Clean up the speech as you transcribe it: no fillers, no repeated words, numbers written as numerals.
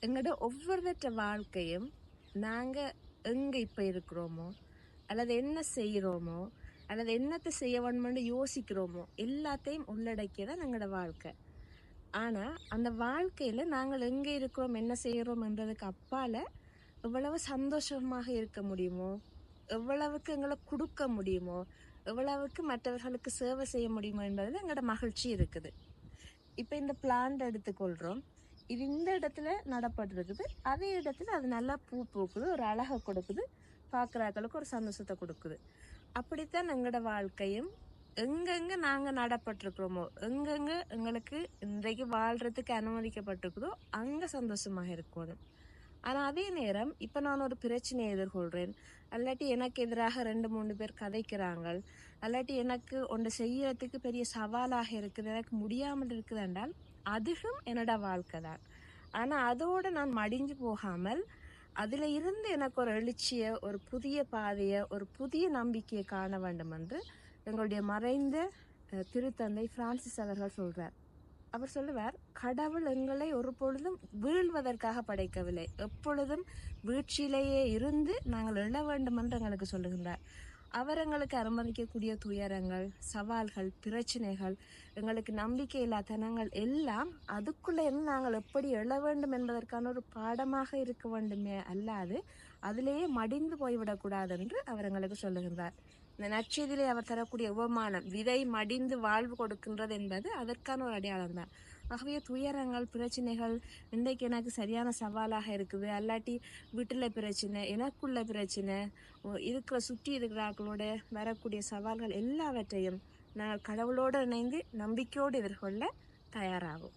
எங்களோட ஒவ்வொருத்த வாழ்க்கையும் நாங்கள் எங்கே இப்போ இருக்கிறோமோ அல்லது என்ன செய்கிறோமோ அல்லது என்னத்தை செய்ய வேணும்னு யோசிக்கிறோமோ எல்லாத்தையும் உள்ளடக்கியதான் எங்களோட வாழ்க்கை. ஆனால் அந்த வாழ்க்கையில் நாங்கள் எங்கே இருக்கிறோம் என்ன செய்கிறோம்ன்றதுக்கு அப்பால் எவ்வளவு சந்தோஷமாக இருக்க முடியுமோ, எவ்வளவுக்கு எங்களை கொடுக்க முடியுமோ, எவ்வளவுக்கு மற்றவர்களுக்கு சேவை செய்ய முடியுமோ என்பதில் எங்களோட மகிழ்ச்சி இருக்குது. இப்போ இந்த பிளான்ட் எடுத்துக்கொள்கிறோம். இது இந்த இடத்துல நடப்பட்டிருக்குது, அதே இடத்துல அது நல்லா பூ பூக்குது, ஒரு அழகை கொடுக்குது, பார்க்குறாக்களுக்கு ஒரு சந்தோஷத்தை கொடுக்குது. அப்படித்தான் எங்களோட வாழ்க்கையும் எங்கெங்க நாங்கள் நடப்பட்டிருக்கிறோமோ, எங்கெங்க எங்களுக்கு இன்றைக்கு வாழ்றதுக்கு அனுமதிக்கப்பட்டிருக்குதோ அங்கே சந்தோஷமாக இருக்கணும். ஆனால் அதே நேரம் இப்போ நான் ஒரு பிரச்சனையை எதிர்கொள்கிறேன், அல்லாட்டி எனக்கு எதிராக 2-3 பேர் கதைக்கிறாங்க, அல்லாட்டி எனக்கு ஒன்று செய்யறதுக்கு பெரிய சவாலாக இருக்குது, எனக்கு முடியாமல் இருக்குது என்றால் அதுவும் என்னோட வாழ்க்கை தான். ஆனால் அதோடு நான் மடிஞ்சு போகாமல் அதில் இருந்து எனக்கு ஒரு எழுச்சியை, ஒரு புதிய பாதையை, ஒரு புதிய நம்பிக்கையை காண வேண்டும் என்று எங்களுடைய மறைந்த திருத்தந்தை பிரான்சிஸ் அவர்கள் சொல்கிறார். அவர் சொல்லுவார், கடவுள் எங்களை ஒரு பொழுதும் வீழ்வதற்காக படைக்கவில்லை, எப்பொழுதும் வீழ்ச்சியிலேயே இருந்து நாங்கள் எழ வேண்டும் என்று எங்களுக்கு சொல்லுகின்றார். அவர் எங்களுக்கு அனுமதிக்கக்கூடிய துயரங்கள், சவால்கள், பிரச்சனைகள், எங்களுக்கு நம்பிக்கை இல்லாதனங்கள் எல்லாம் அதுக்குள்ளே இருந்து நாங்கள் எப்படி எழ வேண்டும் என்பதற்கான ஒரு பாடமாக இருக்க வேண்டுமே அல்லாது அதிலேயே மடிந்து போய்விடக்கூடாது என்று அவர் எங்களுக்கு சொல்லுகின்றார். இந்த நற்செய்தியிலே அவர் தரக்கூடிய உபமானம், விதை மடிந்து வாழ்வு கொடுக்கின்றது என்பது அதற்கான ஒரு அடையாளம் தான். ஆகவே துயரங்கள், பிரச்சனைகள் இன்றைக்கு எனக்கு சரியான சவாலாக இருக்குது, அல்லாட்டி வீட்டில் பிரச்சனை, எனக்குள்ள பிரச்சனை, சுற்றி இருக்கிறார்களோட வரக்கூடிய சவால்கள் எல்லாவற்றையும் நாங்கள் கடவுளோடு இணைந்து நம்பிக்கையோடு எதிர்கொள்ள தயாராகும்.